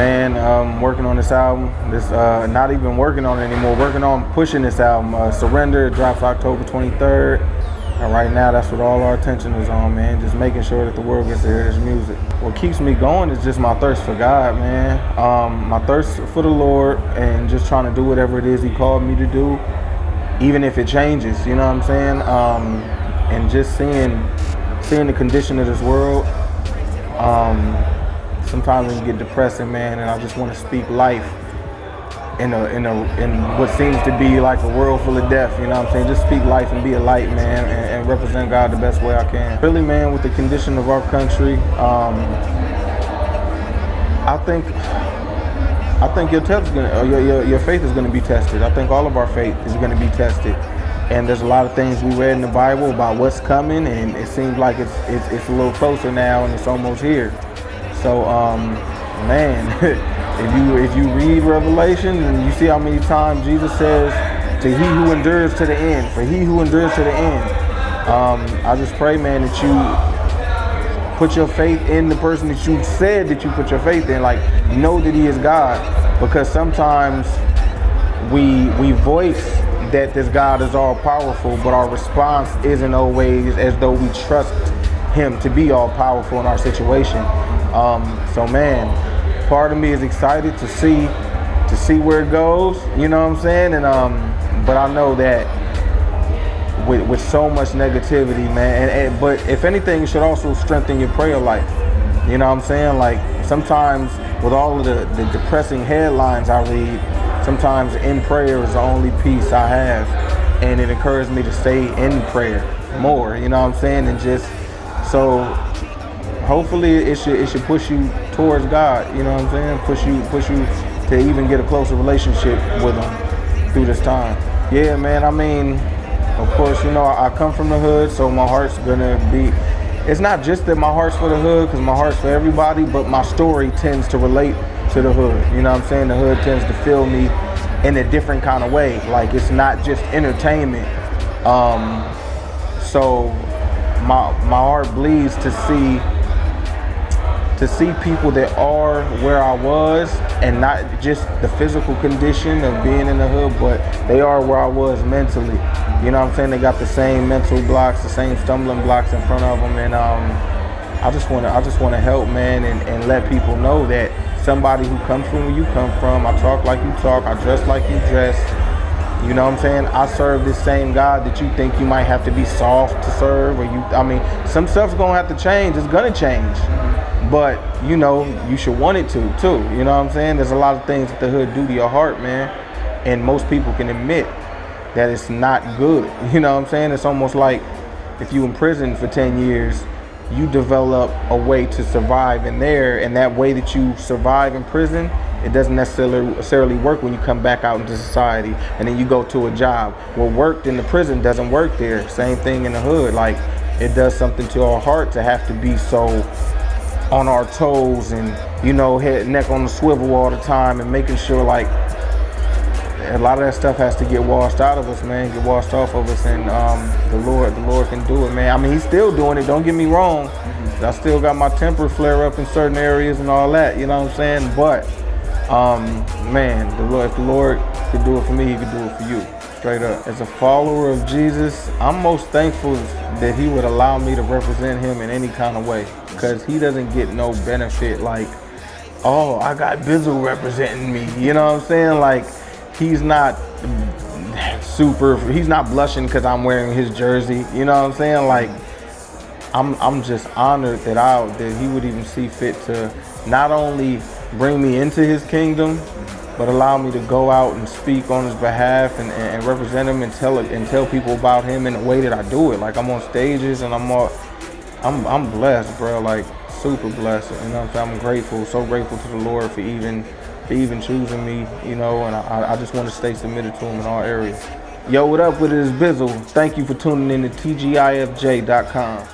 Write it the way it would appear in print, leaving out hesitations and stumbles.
Man, working on this album. Not even working on it anymore. Working on pushing this album. Surrender. It drops October 23rd. And right now, that's what all our attention is on, man. Just making sure that the world gets to hear this music. What keeps me going is just my thirst for God, man. My thirst for the Lord, and just trying to do whatever it is He called me to do, even if it changes. You know what I'm saying? And just seeing the condition of this world. Sometimes it can get depressing, man, and I just want to speak life in what seems to be like a world full of death. You know what I'm saying? Just speak life and be a light, man, and represent God the best way I can. Really, man, with the condition of our country, I think your faith is gonna be tested. I think all of our faith is gonna be tested. And there's a lot of things we read in the Bible about what's coming, and it seems like it's a little closer now, and it's almost here. So, man, if you read Revelation and you see how many times Jesus says, "To he who endures to the end," for he who endures to the end, I just pray, man, that you put your faith in the person that you said that you put your faith in. Like, know that He is God, because sometimes we voice that this God is all powerful, but our response isn't always as though we trust Him to be all powerful in our situation. So, man, part of me is excited to see where it goes. You know what I'm saying? And but I know that with so much negativity, man. But if anything, it should also strengthen your prayer life. You know what I'm saying? Like, sometimes with all of the depressing headlines I read, sometimes in prayer is the only peace I have, and it encouraged me to stay in prayer more. You know what I'm saying? And just so hopefully it should push you towards God. You know what I'm saying? Push you to even get a closer relationship with Him through this time. Yeah, man. I mean, of course, you know, I come from the hood, so my heart's gonna be. It's not just that my heart's for the hood, because my heart's for everybody, but my story tends to relate to the hood. You know what I'm saying? The hood tends to feel me in a different kind of way. Like, it's not just entertainment. So my heart bleeds to see people that are where I was, and not just the physical condition of being in the hood, but they are where I was mentally. You know what I'm saying? They got the same mental blocks, the same stumbling blocks in front of them, and I just want to help, man, and let people know that somebody who comes from where you come from, I talk like you talk, I dress like you dress. You know what I'm saying? I serve this same God that you think you might have to be soft to serve, or some stuff's gonna have to change. It's gonna change, but you know, you should want it to too. You know what I'm saying? There's a lot of things that the hood do to your heart, man, and most people can admit that it's not good. You know what I'm saying? It's almost like if you in prison for 10 years, you develop a way to survive in there, and that way that you survive in prison, it doesn't necessarily work when you come back out into society, and then you go to a job. What worked in the prison doesn't work there. Same thing in the hood. Like, it does something to our heart to have to be so on our toes and, you know, head neck on the swivel all the time, and making sure, like, a lot of that stuff has to get washed out of us, man, get washed off of us, and the Lord can do it, man. I mean, He's still doing it, don't get me wrong. I still got my temper flare up in certain areas and all that, you know what I'm saying? But man, if the Lord could do it for me, He could do it for you, straight up. As a follower of Jesus, I'm most thankful that He would allow me to represent Him in any kind of way, because He doesn't get no benefit like, oh, I got Bizzle representing me, you know what I'm saying? Like, He's not blushing because I'm wearing His jersey, you know what I'm saying? Like, I'm just honored that He would even see fit to not only bring me into His kingdom, but allow me to go out and speak on His behalf and represent Him and tell people about Him in the way that I do it. Like, I'm on stages and I'm blessed, bro. Like, super blessed. You know what I'm saying? I'm grateful, so grateful to the Lord for even choosing me, you know, and I just want to stay submitted to Him in all areas. Yo, what up with it is Bizzle. Thank you for tuning in to TGIFJ.com.